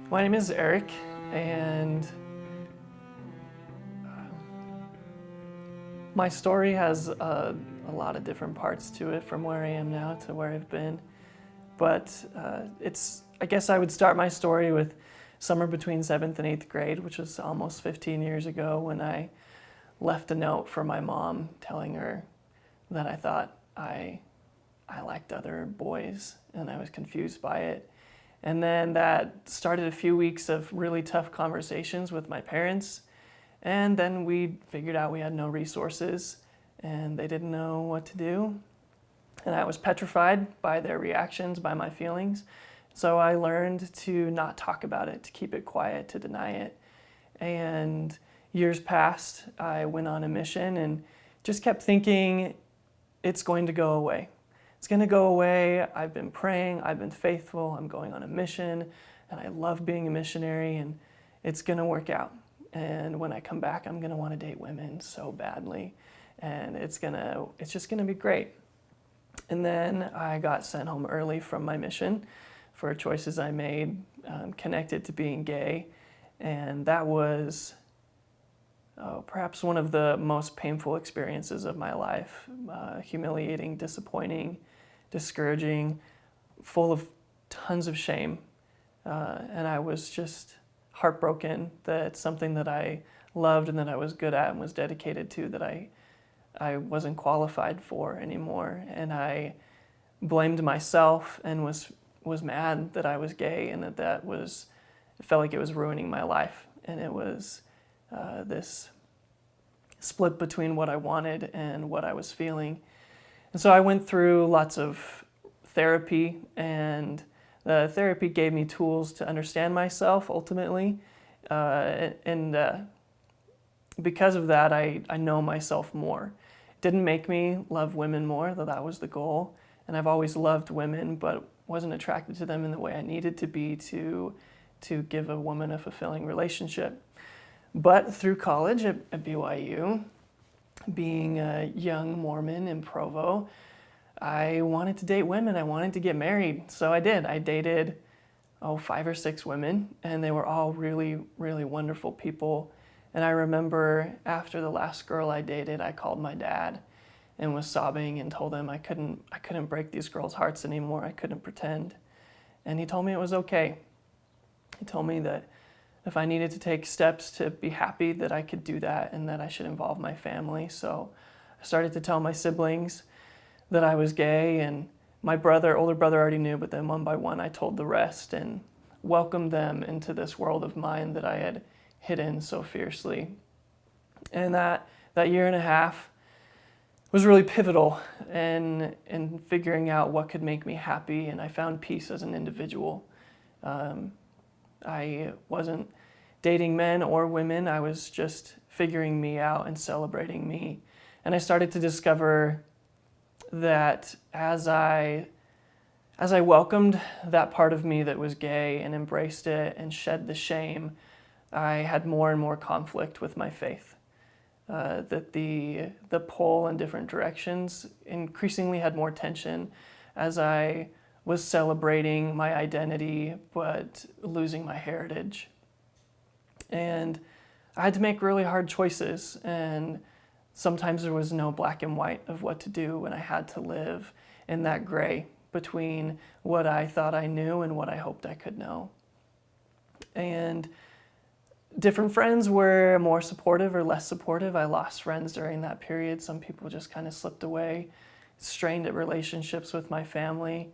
My name is Eric, and my story has a lot of different parts to it from where I am now to where I've been. But I guess I would start my story with summer between 7th and 8th grade, which was almost 15 years ago, when I left a note for my mom telling her that I thought I liked other boys and I was confused by it. And then that started a few weeks of really tough conversations with my parents. And then we figured out we had no resources and they didn't know what to do. And I was petrified by their reactions, by my feelings. So I learned to not talk about it, to keep it quiet, to deny it. And years passed, I went on a mission and just kept thinking, it's going to go away. It's going to go away. I've been praying, I've been faithful, I'm going on a mission, and I love being a missionary, and it's going to work out. And when I come back, I'm going to want to date women so badly, and it's just going to be great. And then I got sent home early from my mission for choices I made connected to being gay, and that was perhaps one of the most painful experiences of my life. Humiliating, disappointing, discouraging, full of tons of shame. And I was just heartbroken that something that I loved and that I was good at and was dedicated to, that I wasn't qualified for anymore. And I blamed myself and was mad that I was gay, and it felt like it was ruining my life. And it was this split between what I wanted and what I was feeling. And so I went through lots of therapy, and the therapy gave me tools to understand myself ultimately. And because of that, I know myself more. It didn't make me love women more, though that was the goal. And I've always loved women, but wasn't attracted to them in the way I needed to be to give a woman a fulfilling relationship. But through college at BYU, being a young Mormon in Provo, I wanted to date women. I wanted to get married. So I did. I dated, 5 or 6 women, and they were all really, really wonderful people. And I remember after the last girl I dated, I called my dad and was sobbing and told him I couldn't break these girls' hearts anymore. I couldn't pretend. And he told me it was okay. He told me that if I needed to take steps to be happy, that I could do that and that I should involve my family. So I started to tell my siblings that I was gay, and my older brother already knew, but then one by one I told the rest and welcomed them into this world of mine that I had hidden so fiercely. And that year and a half was really pivotal in figuring out what could make me happy, and I found peace as an individual. I wasn't dating men or women. I was just figuring me out and celebrating me. And I started to discover that as I welcomed that part of me that was gay and embraced it and shed the shame, I had more and more conflict with my faith. That the pull in different directions increasingly had more tension as I was celebrating my identity but losing my heritage. And I had to make really hard choices, and sometimes there was no black and white of what to do, and I had to live in that gray between what I thought I knew and what I hoped I could know. And different friends were more supportive or less supportive. I lost friends during that period. Some people just kind of slipped away, strained at relationships with my family.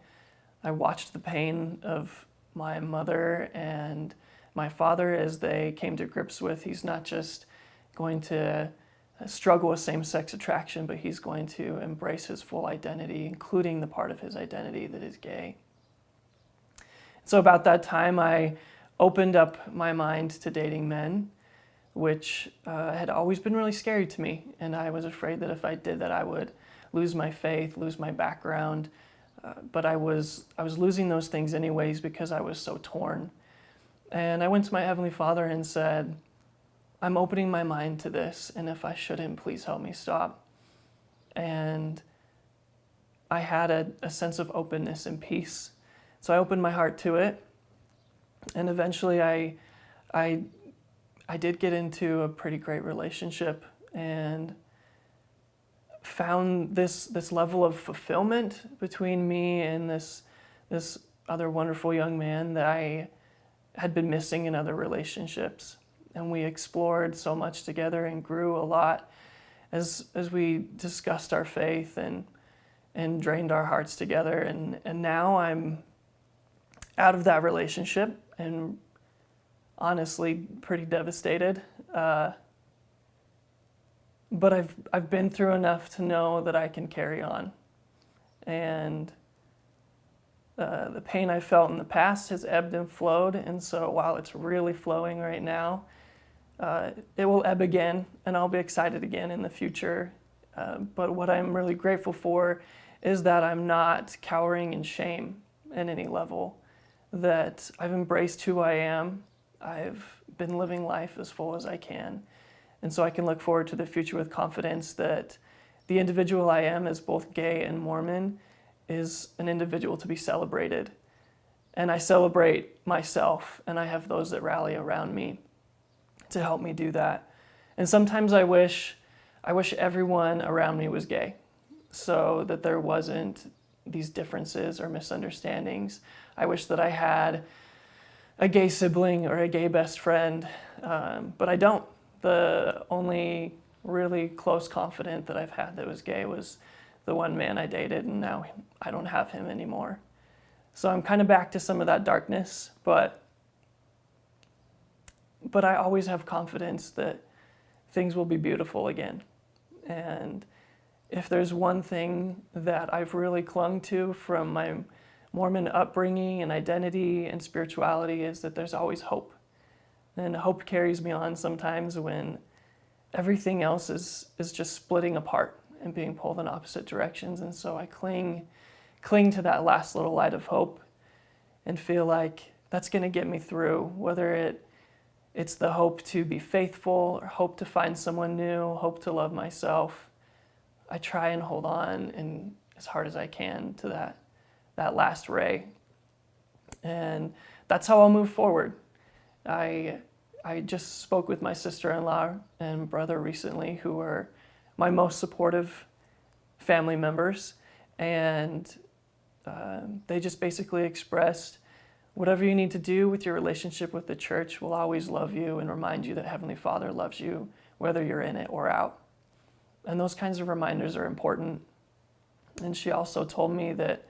I watched the pain of my mother and my father as they came to grips with he's not just going to struggle with same-sex attraction, but he's going to embrace his full identity, including the part of his identity that is gay. So about that time, I opened up my mind to dating men, which had always been really scary to me. And I was afraid that if I did that, I would lose my faith, lose my background. But I was losing those things anyways because I was so torn. And I went to my Heavenly Father and said, I'm opening my mind to this, and if I shouldn't, please help me stop. And I had a sense of openness and peace. So I opened my heart to it, And eventually I did get into a pretty great relationship and found this level of fulfillment between me and this other wonderful young man that I had been missing in other relationships. And we explored so much together and grew a lot as we discussed our faith and drained our hearts together. And now I'm out of that relationship and honestly pretty devastated. But I've been through enough to know that I can carry on. And the pain I felt in the past has ebbed and flowed, and so while it's really flowing right now, it will ebb again, and I'll be excited again in the future. But what I'm really grateful for is that I'm not cowering in shame at any level, that I've embraced who I am. I've been living life as full as I can. And so I can look forward to the future with confidence that the individual I am as both gay and Mormon is an individual to be celebrated. And I celebrate myself, and I have those that rally around me to help me do that. And sometimes I wish everyone around me was gay so that there wasn't these differences or misunderstandings. I wish that I had a gay sibling or a gay best friend, but I don't. The only really close confidant that I've had that was gay was the one man I dated, and now I don't have him anymore. So I'm kind of back to some of that darkness, but I always have confidence that things will be beautiful again. And if there's one thing that I've really clung to from my Mormon upbringing and identity and spirituality is that there's always hope. And hope carries me on sometimes when everything else is just splitting apart and being pulled in opposite directions. And so I cling to that last little light of hope and feel like that's going to get me through, whether it's the hope to be faithful or hope to find someone new, hope to love myself. I try and hold on and as hard as I can to that last ray. And that's how I'll move forward. I just spoke with my sister-in-law and brother recently, who are my most supportive family members, and they just basically expressed, whatever you need to do with your relationship with the church will always love you and remind you that Heavenly Father loves you, whether you're in it or out. And those kinds of reminders are important. And she also told me that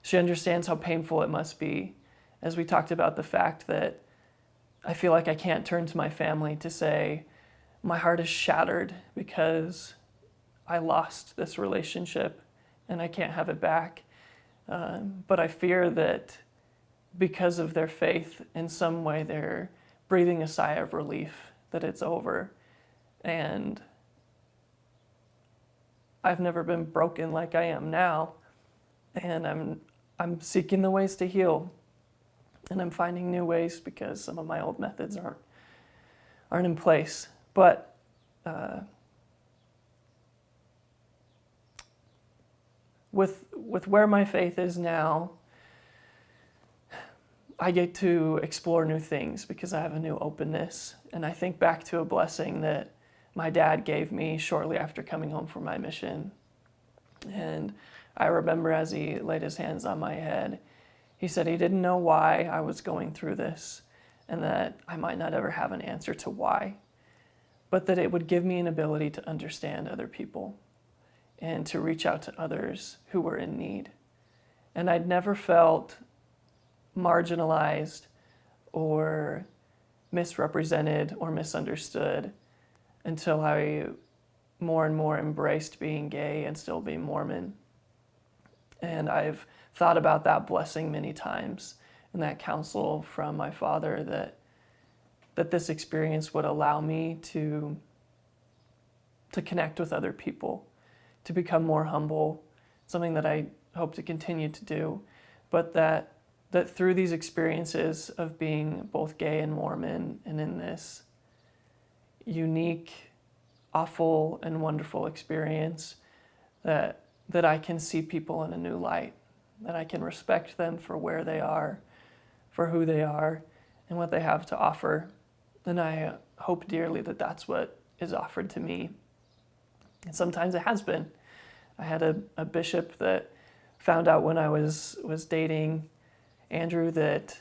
she understands how painful it must be, as we talked about the fact that I feel like I can't turn to my family to say, my heart is shattered because I lost this relationship and I can't have it back. But I fear that because of their faith, in some way they're breathing a sigh of relief that it's over. And I've never been broken like I am now, and I'm seeking the ways to heal. And I'm finding new ways because some of my old methods aren't in place. But with where my faith is now, I get to explore new things because I have a new openness. And I think back to a blessing that my dad gave me shortly after coming home from my mission. And I remember as he laid his hands on my head, he said he didn't know why I was going through this and that I might not ever have an answer to why, but that it would give me an ability to understand other people and to reach out to others who were in need. And I'd never felt marginalized or misrepresented or misunderstood until I more and more embraced being gay and still being Mormon. And I've thought about that blessing many times and that counsel from my father that this experience would allow me to connect with other people, to become more humble, something that I hope to continue to do, but that through these experiences of being both gay and Mormon and in this unique, awful, and wonderful experience, that I can see people in a new light, that I can respect them for where they are, for who they are, and what they have to offer. And I hope dearly that that's what is offered to me. And sometimes it has been. I had a bishop that found out when I was dating Andrew that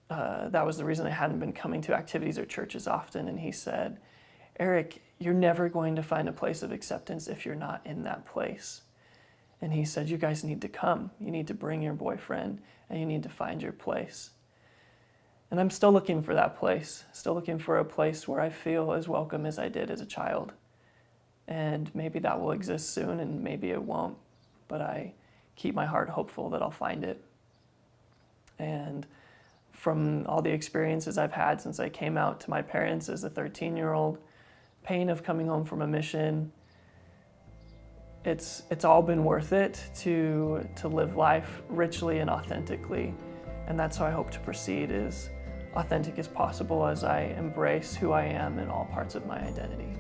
that was the reason I hadn't been coming to activities or churches often. And he said, Eric, you're never going to find a place of acceptance if you're not in that place. And he said, you guys need to come. You need to bring your boyfriend, and you need to find your place. And I'm still looking for that place, still looking for a place where I feel as welcome as I did as a child. And maybe that will exist soon, and maybe it won't. But I keep my heart hopeful that I'll find it. And from all the experiences I've had since I came out to my parents as a 13-year-old, pain of coming home from a mission, it's all been worth it to live life richly and authentically. And that's how I hope to proceed, is authentic as possible as I embrace who I am in all parts of my identity.